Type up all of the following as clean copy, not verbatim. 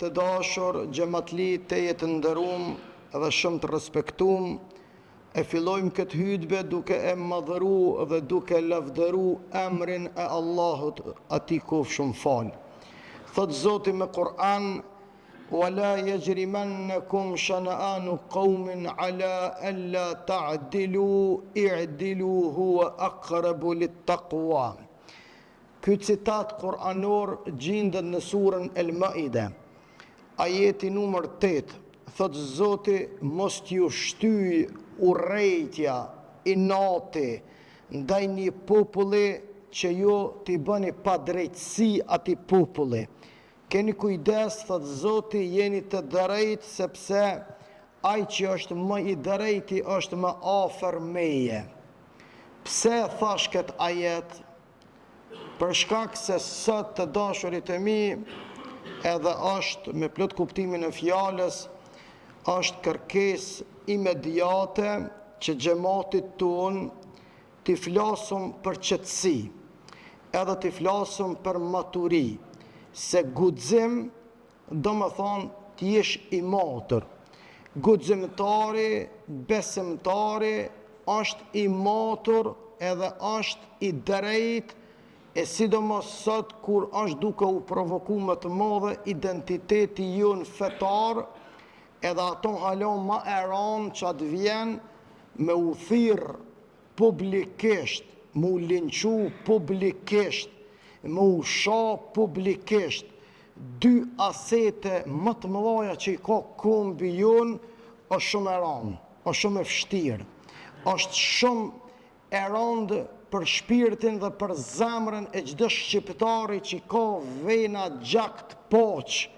të dashur, xhamatli të jetë nderuar dhe shumë të respektuar, e fillojmë këtë hutbë duke e madhëru dhe duke lavdëru emrin e Allahut, ati qofshëm fal. Thot Zoti me Kur'an: وَلَا يَجْرِمَنَّكُمْ شَنَآنُ قَوْمٍ عَلَىٰ أَلَّا تَعْدِلُوا اِعْدِلُوا هُوَ أَقْرَبُ لِلتَّقْوَى. Ky citat kuranor gjendet në surën El Maide, ajeti numër 8. Thot Zoti: mos t'ju shtyj urrejtja, inati ndaj një populli që ju t'i bëni pa drejtësi atij populli. Keni kujdes, thot Zoti, jeni të drejt, sepse ai që është më i drejti është më afër meje. Pse thash këtë ajet? Për shkak se sot, të dashurit e mi, edhe është me plot kuptimin e fjalës, është kërkesë imediate që xhamatit ton t'i flasëm për qetësi, edhe t'i flasëm për maturi. Se guxim do më thonë t'jesh i matër. Guximtari, besimtari është i matër edhe është i drejt, e sidomos sot kur është duke u provoku më të madhe identiteti jon fetar, edhe ato halon ma e ranë që atë vjen me u thirr publikisht, me u linqu publikisht, me u sha publikisht, dy asete më të mëdha që i ka kombi jon, është shumë e rëndë, është shumë e vështirë, është shumë e rëndë për shpirtin dhe për zemrën e çdo shqiptari që ka vena gjakt poq,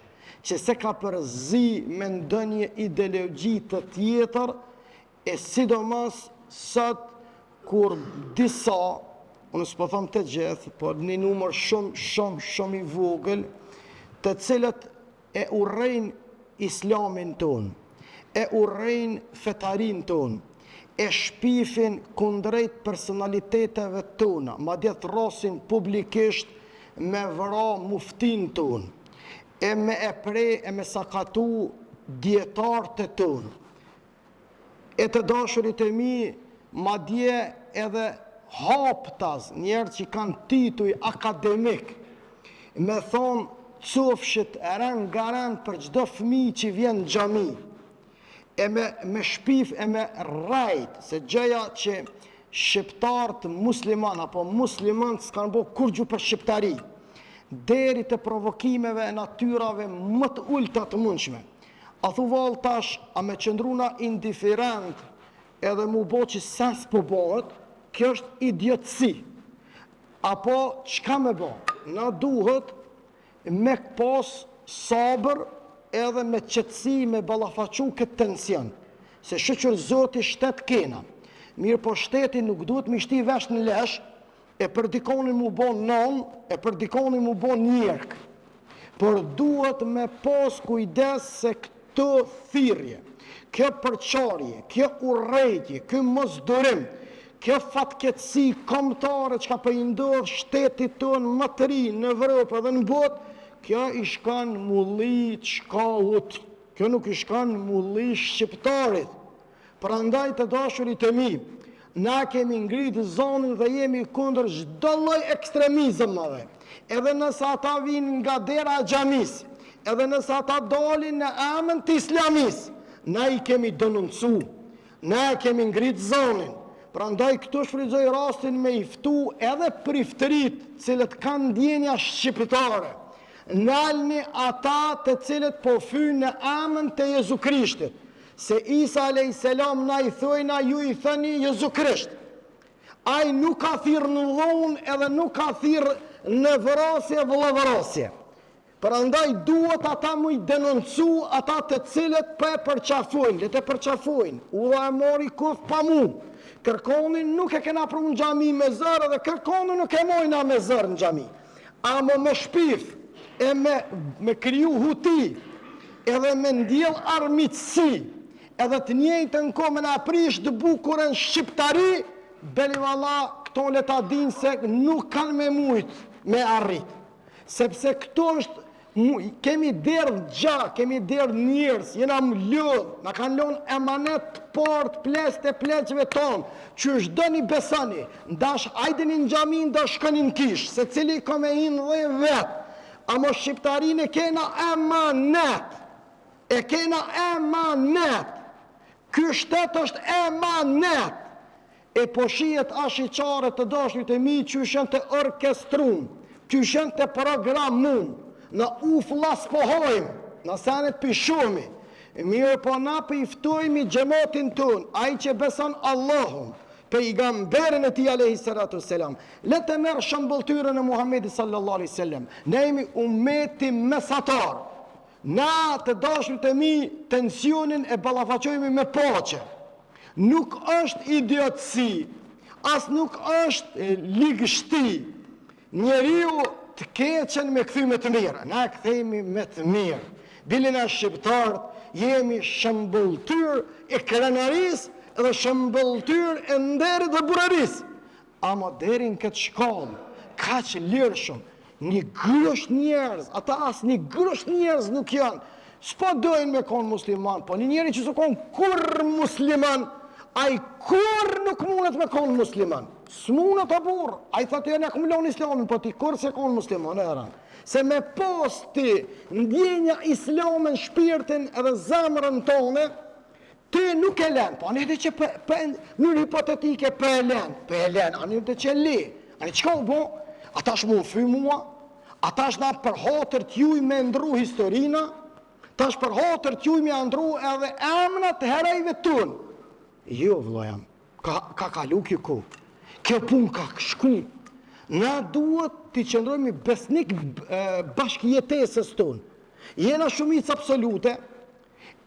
që se ka përzi me ndonjë ideologji të tjetër, e sidomos sot kur disa, unë s'po them të gjithë, por një numër shumë i vogël, të cilët e urrejnë islamin ton, e urrejnë fetarin ton, e shpifin kundrejt personaliteteve tona, madje thrasin publikisht me vra muftin ton, e me e prej e me sakatu dietarët e ton. E të dashurit e mi, madje edhe haptas, njerë që kanë tituj akademik, me thonë cofshit rën garant për çdo fëmijë që vjen në xhami, e me shpif e me rajt, se gjëja që shqiptarët musliman apo muslimanët s'kanë bo kur gju për shqiptari, deri të provokimeve e natyrave më të ulta të mundshme. A thu val tash, a me qëndruna indiferent edhe mu bo që sens po bëhet, kjo është idiotësi. Apo çka me bo? Na duhet me pas sabër edhe me qetësi me ballafaqu këtë tension. Se shoqër Zoti shtet kena. Mirë po shteti nuk duhet me shti vesh në lesh, e për dikonin mu bo non, e për dikonin mu bo njerk. Por duhet me pas kujdes se këtë thirrje, kjo përçarje, kjo urrejtje, kjo mosdurim, kjo fatkeqësi kombëtare që ka po i ndodh shtetit tonë më të ri në Evropë dhe në botë, kjo i shkan mullit shkahut, kjo nuk i shkan mullit shqiptarit. Prandaj të dashurit e mi, na kemi ngritë zonin dhe jemi kundër çdo lloj ekstremizmave. Edhe nëse ata vinë nga dera e xhamis, edhe nëse ata dalin në emër të islamis, na i kemi denoncu, na kemi ngritë zonin. Prandaj këtu shfrytëzoj rastin me i ftu edhe priftërit cilët kanë ndjenja shqiptare. Nalni ata të cilët po fynë në emër të Jezu Krishtit. Se Isa a.s. na i thojna, ju i thëni Jezu Krisht. Ai nuk ka thirrë në dhonë edhe nuk ka thirrë në vrasje vëllavrasje. Prandaj duhet ata mu i denoncu ata të cilët po e përqafojnë, le të përqafojnë. Udha e mori kuf pa mu. Kërkonin nuk e kena pru në xhami me zërë dhe kërkonin nuk e mojna me zërë në xhami. Amo me shpif e me kriju huti edhe me ndjell armiqësi edhe të njëjtën kohë me na prish të bukurën shqiptari, beli valla këto le ta dinë se nuk kanë me mujt me arrit. Sepse këto është kemi derë gjak, kemi derë njërës, jena më lëdhë, në kanë lënë emanet port, ples të pleqve tonë, që është dëni besani, ndash ajdeni në gjami, ndash shkëni në kishë, se cili kome hinë dhe vetë, amo shqiptarin e kena emanet, ky shtetë është emanet, e po shijet ashiqare të dashrit e mi që shën të orkestrum, që shën të programum, në uflas pohojmë, në senet pishumi, mirë po na për iftojmë i gjemotin tun, ai që beson Allahun, pejgamberin e tij alayhi salatu selam. Le të merr shëmbëltyrën e Muhamedit sallallahu alaihi wasallam. Ne jemi ummeti mesatar. Na të dashurit e mi tensionin e ballafaqojmë me paqe. Nuk është idiotësi, as nuk është ligështi. Njeriu të keqen me këthy me të mirë. Na këthejmi me të mirë. Bilin e shqiptarët, jemi shëmbëltyr e krenaris dhe shëmbëltyr e nderit dhe buraris. Ama derin këtë shkallë, ka që lirë shumë, një grësht njerëz, ata as një grësht njerëz nuk janë. S'po dojnë me konë musliman, po një njeri që s'u konë kur musliman, a i kur nuk mundet me konë musliman. S'mundet të burë, a i thëtë janë akumulon islamin, po ti kur se konë musliman, e ranë. Se me posti ndjenja islamin, shpirtin edhe zemrën tone, ti nuk e len, po anë edhe që njërë hipotetike për e len, anë edhe që li, anë qëka u bo, ata shë mu fy mua, ata shë na për hotër t'juj me ndru historina, ta shë për hotër t'juj me ndru edhe emnat herejve tunë. Jo, vlojam, ka kalu kjo ku, kjo pun ka shku, na duhet t'i qëndrojmë besnik bashkëjetesës tonë. Jena shumicë absolute,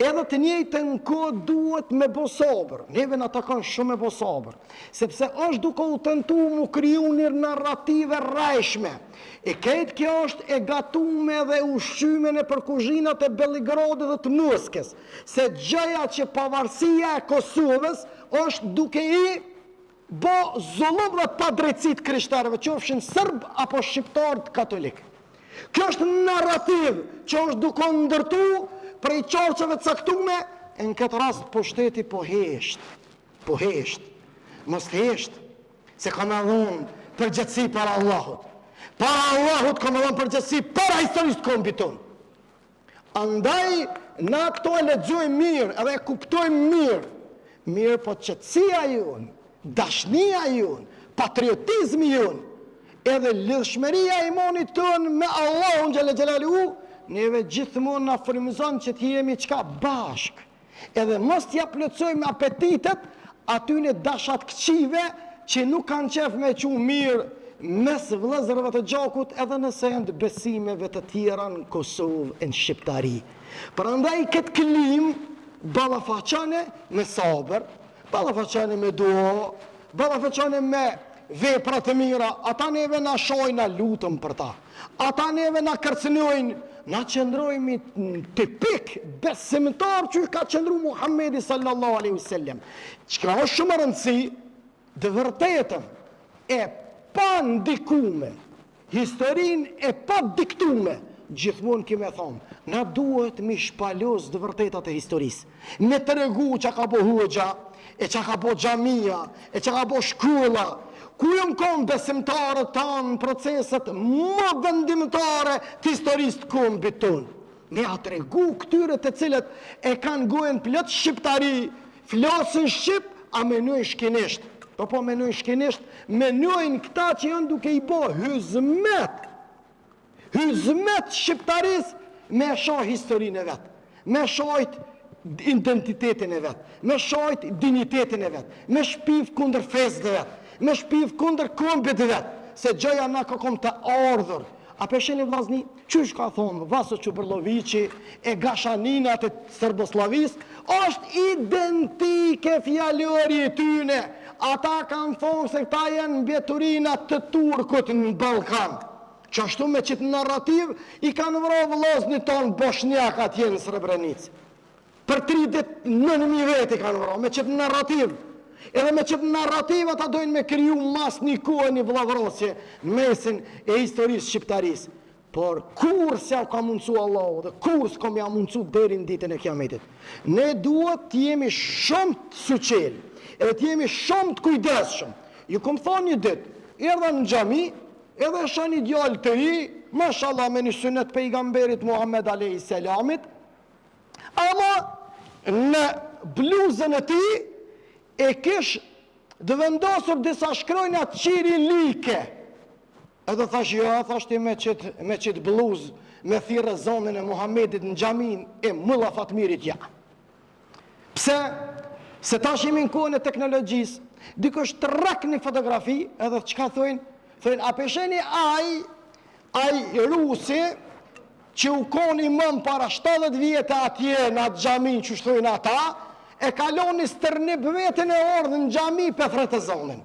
edhe të njëjtën kohë duhet me bo sabër. Neve në takon shumë me bo sabër, sepse është duke u tentu mu kriju një narrative rrejshme. E këtë kjo është e gatume dhe ushqyme në përkuzhinat e Beligradit dhe të Moskës, se gjëja që pavarësia e Kosovës është duke i bo zullum dhe padrejtësit krishterëve, që ofshin sërb apo shqiptarët katolik. Kjo është narrativ që është duke ndërtu prej qorqeve caktume, e në këtë rast po shteti po hesht, mos hesht, se ka me dhonë përgjëtësi para Allahut. Para Allahut ka me dhonë përgjëtësi para historisë kombit tonë. Andaj, na këto e lexojmë mirë, edhe e kuptojmë mirë po qetësia jonë, dashnia jonë, patriotizmi jonë, edhe lidhshmëria e imanit tonë me Allahun xhalla xhelaluhu, neve gjithmonë na frymëzon që të jemi çka bashk. Edhe mos t'ja plotësojmë apetitet atyne dashat këqive që nuk kanë qef me qu mirë mes vëllezërve të gjakut edhe nëse janë besimeve të tjera në Kosovë e në Shqiptari. Prandaj këtë klim ballafaqane me sabër, ballafaqane me dua, ballafaqane me vepra të mira, ata neve na shojnë, na lutëm për ta. Ata neve na kërcënojnë, na qëndrojmë tipik besimtar që ka qëndru Muhammedi sallallahu alaihi wasallam. Çka është shumë rëndësi, dë vërtetën e pa ndikume, historinë e pa diktume, gjithmonë kime thonë, na duhet mi shpalos dë vërtetat e historisë. Me të regu që ka bo hoxha, e që ka bo xhamia, e që ka bo shkolla, ku jënë konë besimtarët tanë në proceset më vendimtare të historisë të kombit tonë. Me atë regu këtyre të cilët e kanë gojën plët shqiptari, flasën shqip, a menojnë shkinisht. Po menojnë shkinisht, menojnë këta që janë duke i bo hyzmet shqiptaris me shoh historinë e vetë, me shojt identitetin e vetë, me shojt dignitetin e vetë, me shpiv kundër fesë dhe vetë, me shpiv kundër kombit dhe vetë, se gjëja na ka kom të ardhur. A pesheni vllazni, qysh ka thonë Vaso Çubrloviçi e Gashaninat e Serboslavis, është identike fjalori e tyne. Ata kanë thonë se këta janë mbjeturinat të Turkut në Ballkan. Që ashtu me qitë narrativ, i kanë vrarë vllazni tonë Boshnjak atje në Srebrenicë. Për 39.000 veti kanë vrarë, me qitë narrativ. Edhe me qëtë narrativ ata dojnë me kriju mas një kohë një vllavrosje mesin e historisë shqiptarisë. por kur se u ka mundësu Allahu dhe kur s'ka mja mundësu deri në ditën e kiametit. Ne duhet të jemi shumë të suqel, edhe të jemi shumë të kujdesshëm. Ju kom thonë një ditë, erdha në xhami, edhe shë një djallë të ri, mashallah me një sunet pejgamberit Muhammed a.s. Ama në bluzën e ti e kish dhe vendosur disa shkronjat qirilike. Edhe thash, jo, thash ti me qëtë bluzë, me thirë zonën e Muhammedit në xhamin e mulla Fatmirit, ja. Pse? Se tash jemi në kohën e teknologjisë, dikush të rak një fotografi, edhe çka thojnë? Thojnë, a pesheni aj rusi, që u koni mëm para 70 vjetë atje në atë xhamin që shtojnë ata, e kaloni stërnib vetën e ordhën në xhami për thretë zonën.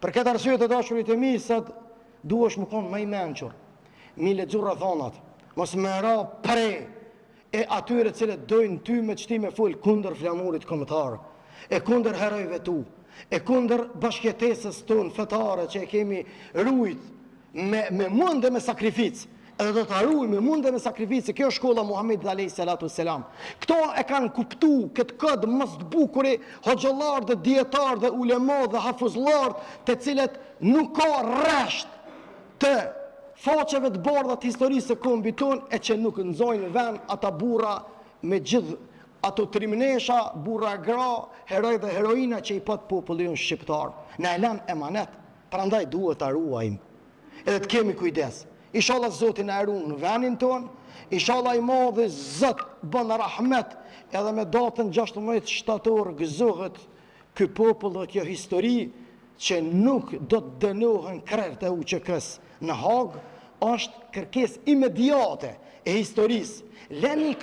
Për këtë arsye të dashurit e mi, sot duhesh më konë më i menqur, mi lexu rrethonat, mos më ra pre e atyre cilët dojnë ty me qëti me full kundër flamurit kombëtar, e kundër herojve tu, e kundër bashkëjetesës tonë fetare që e kemi rujt me mund dhe me sakrificë, edhe do të arruj me mund dhe me sakrificë. Kjo është shkolla Muhamedit a.s. Këto e kanë kuptu këtë këdë mësë të bukuri, hoxhallar dhe dietar dhe ulema dhe hafuzlar, të cilët nuk ka rresht të faqeve të bardha të historisë së kombit tonë, e që nuk nxojnë vend ata burra me gjithë ato trimnesha, burra gra, heroj dhe heroina që i pat popullin shqiptar. Në e lën emanet, prandaj duhet ta ruajmë. Edhe të kemi kujdes. Inshallah Zoti na ruan në vendin tonë, inshallah i madhi Zot bën rahmet, edhe me datën 16 shtator gëzohet ky popull dhe kjo histori që nuk do të dënohen krerët e UÇK-s në Hag, është kërkesë imediate e historisë. Leni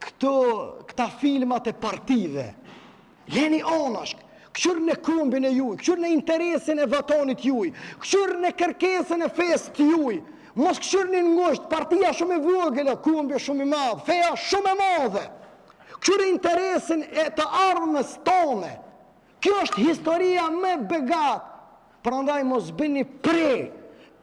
këta filmat e partive, leni anashk, këqyr në kombin e juj, këqyr në interesin e vatonit juj, këqyr në kërkesën e fest juj, mos këqyr në ngosht, partia shumë e vogël, kombi shumë i madh, feja shumë e madhe, këqyr në interesin e të ardhmës tone. Kjo është historia me begat, prandaj mos bëni prej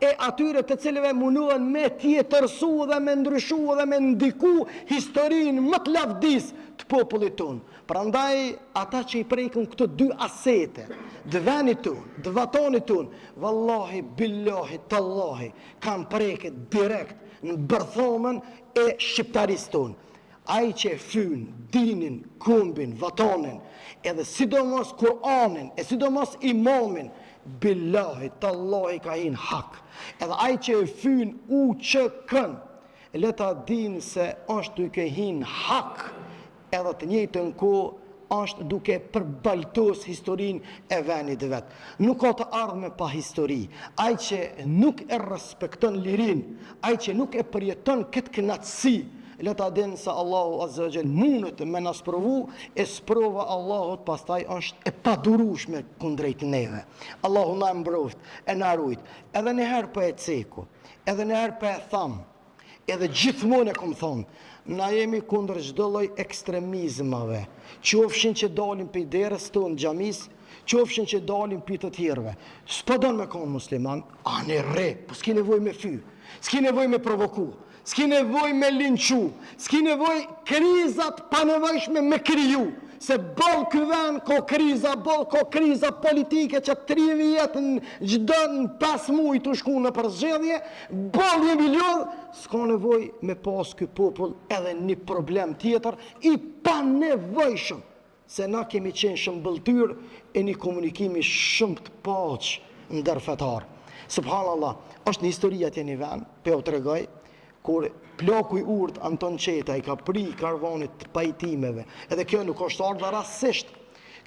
e atyre të cilëve munduan me tjetërsu dhe me ndryshu dhe me ndiku historinë më të lavdis të popullit tonë. Prandaj ata që i prekën këto dy asete, dë venit tonë, dë vatonit tonë, vallahi, billahi, tallahi, kanë preket direkt në bërthomën e shqiptarisë tonë. Ai që e fyn, dinin, kombin, vatonin, edhe sidomos Kur'anin, e sidomos imamin, billahi, tallahi ka hin hak. Edhe ai që e fyn UÇK-n, le ta dinë se është duke hin hak, edhe të njëjtën kohë është duke përbaltos historinë e vendit vet. Nuk ka të ardhme pa histori. Ai që nuk e respekton lirinë, ai që nuk e përjeton këtë kënaqësi, le ta dinë se Allahu Azza wa Jall mundet me na sprovu, e sprova Allahut pastaj është e padurueshme kundrejt neve. Allahu na mbrojt, e na rujt. Edhe një herë për e ceku, edhe një herë për e tham, edhe gjithmonë e kom thonë, na jemi kundër çdo lloj ekstremizmave, qofshin që dalin për derës tonë xhamis, qofshin që dalin për të tjerëve. S'po don me konë musliman, anë re, po s'ki nevojë me fy, s'ki nevojë me provoku, s'ki nevojë me linçu, s'ki nevojë krizat pa nevojshme me kriju, se bol ky vend ko kriza politike që 3 vjet çdo 5 muaj të shku në përzgjedhje, bol jemi lodh, s'ka nevojë me pas ky popull edhe një problem tjetër i panevojshëm, se na kemi qenë shëmbëltyr e një komunikimi shumë të paqë ndërfetar. Subhanallah, është një histori atje një vend, pe u tregoj, kur plaku i urt Anton Qeta i ka pri karvanit të pajtimeve, edhe kjo nuk është ardhë rastësisht,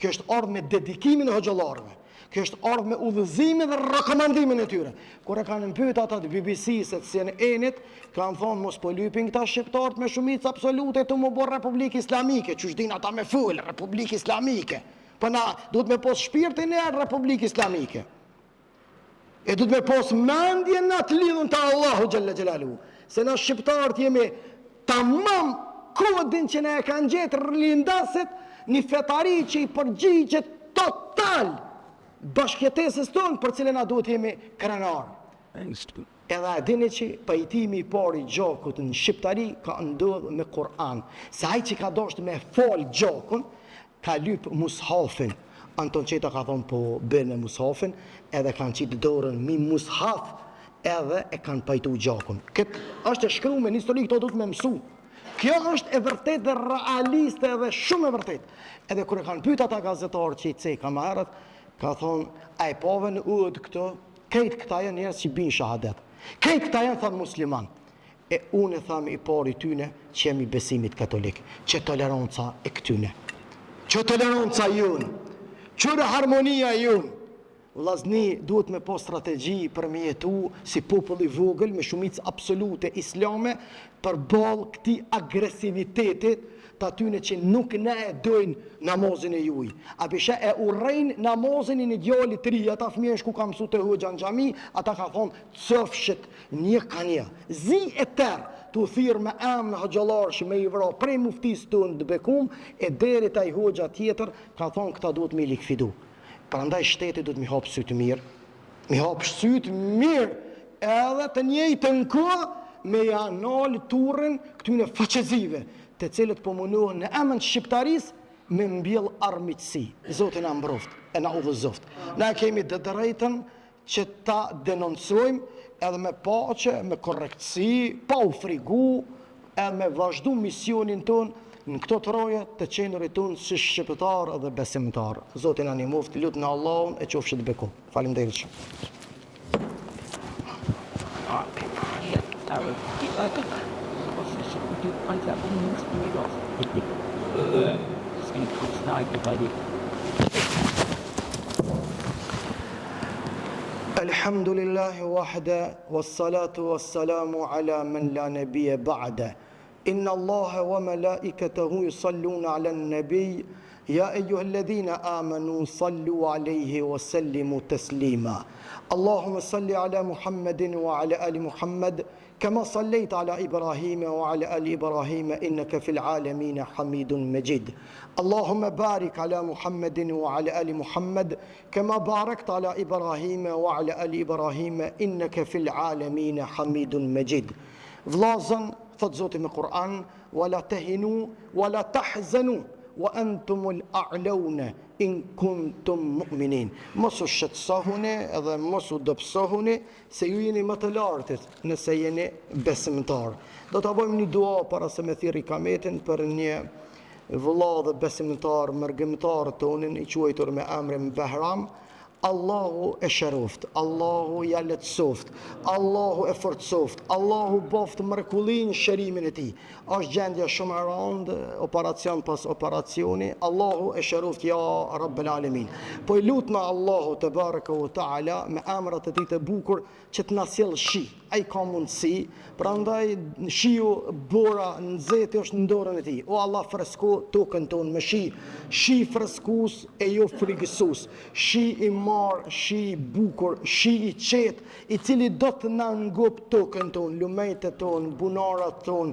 kjo është ardhë me dedikimin e hoxhallarëve, kjo është ardhë me udhëzimin dhe rekomandimin e tyre. Kur e kanë pyet ata të BBC-së të CNN-it, kanë thonë mos po lypin këta shqiptarët me shumicë absolute të më bërë Republikë Islamike, që din ata me full Republikë Islamike, po na duhet me pos shpirtin e Republikë Islamike. E duhet me pos mendjen në të lidhun të Allahu Gjelle Gjelalu. Se na shqiptarët jemi tamam kodin që ne e kanë gjetë rlindasit një fetari që i përgjigjet total bashkëjetesës tonë për cilën na duhet jemi krenar. Edhe e dini që pajtimi i parë i gjakut në shqiptari ka ndodhur me Kur'an. Se ai që ka dashur me fal gjakun, ka lyp mushafin. Anton Qeta ka thonë po bënë mushafin, edhe kanë qitë dorën mi mushaf, edhe e kanë pajtu gjakun. Këtë është e shkruar me një histori, këto duhet me mësu. Kjo është e vërtet dhe realiste edhe shumë e vërtet. Edhe kër e kanë pyet ata gazetarë që i ceka më herët, ka thonë, a i pove në uët këto, kejtë këta janë njerëz që binë shahadet. Kejtë këta janë thënë musliman. E unë e thamë i pari tyne që jemi besimit katolik, që toleranca e këtyne. Që toleranca jonë, qërë harmonia jonë. Vllazni duhet me po strategji për me jetu si popull i vogël me shumicë absolute islame për ballë këtij agresivitetit të atyne që nuk ne e dojnë namazin e juj. A bisha e urrejnë namazin e një djallit të ri, ata fëmijësh ku ka mësu të hoxha në xhami, ata ka thonë cofshit një ka një. Zi e tërë të thirë me në hoxhallar që me i vra prej muftis të në dëbekum, e deri taj hoxha tjetër ka thonë këta duhet me i likvidu. Prandaj shteti duhet mi hapë sytë mirë, mi hapë sytë mirë, edhe të njëjtën kohë me janal turën këtyne faqezive, të cilët po munohen në emën shqiptaris me mbjell armiqësi. Zotin na mbroft, e na udhëzoft. Na kemi të drejtën që ta denoncojmë edhe me paqe, me korrektësi, pa u frigu, edhe me vazhdu misionin tonë në këto të roje të qenurit tonë si shqiptar dhe besimtar. Zotin ani muft, lutë në Allahun e qofshit beku. Faleminderit shumë. Alhamdulillahi wahda, wassalatu wassalamu ala man la nabiyya ba'da. إن الله وملائكته يصلون على النبي يا أيها الذين آمنوا صلوا عليه وسلموا تسليما اللهم صل على محمد وعلى آل محمد كما صليت على إبراهيم وعلى آل إبراهيم إنك في العالمين حميد مجيد اللهم بارك على محمد وعلى آل محمد كما باركت على إبراهيم وعلى آل إبراهيم إنك في العالمين حميد مجيد Vllazën, thot Zoti me Kur'an, wala tahinu, wala tahzanu, wa antumul a'launa in kuntum mu'minin. Mos u shqetësohuni edhe mos u dobësohuni se ju jeni më të lartit nëse jeni besimtar. Do ta bëjmë një dua para se me thirr ikametin për një vëlla dhe besimtar mërgëmtar tonin i quajtur me emrin Behram. Allahu e shëroft, Allahu ja lehtësoft, Allahu e forcoft, Allahu boft mrekullinë shërimin e tij. Është gjendja shumë e rëndë, operacion pas operacioni, Allahu e shëroft ja Rabbel Alamin. Po i lutna Allahu te baraka u taala me emrat e tij të bukur që të na sjell shi. Ai ka mundësi, prandaj shiu bora nxehti është në dorën e tij. O Allah fresko tokën tonë me shi, shi freskus e jo frigësus, shi i marë, shi i bukur, shi i qetë, i cili do të na ngop tokën tonë, lumejtet tonë, bunarat tonë,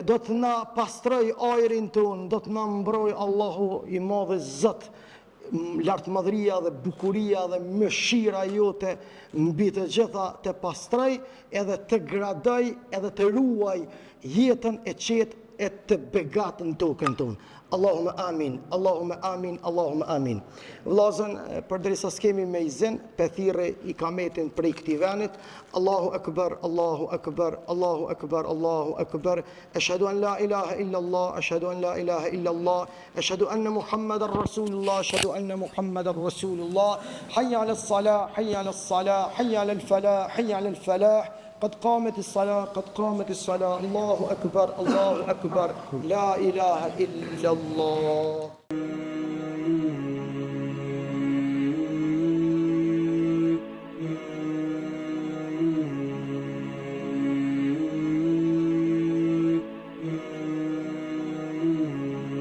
do të na pastroj ajrin tonë, do të na mbroj Allahu i madhe Zot, lartëmadhëria dhe bukuria dhe mëshira jote mbi të gjitha të pastroj edhe të gradoj edhe të ruaj jetën e qetë e të begatën tokën tonë. Allahumma amin, Allahumma amin, Allahumma amin. Vllazën, përderisa s'kemi me izin, pëthire i kametin prej këtij venit. Allahu akbar, Allahu akbar, Allahu akbar, Allahu akbar. Ashhadu an la ilaha illa Allah, ashhadu an la ilaha illa Allah, ashhadu anna Muhammadar Rasulullah, ashhadu anna Muhammadar Rasulullah. Hayya 'ala as-salah, hayya 'ala as-salah, hayya 'ala al-falah, hayya 'ala al-falah. قد قامت الصلاة قد قامت الصلاة الله أكبر الله أكبر لا إله إلا الله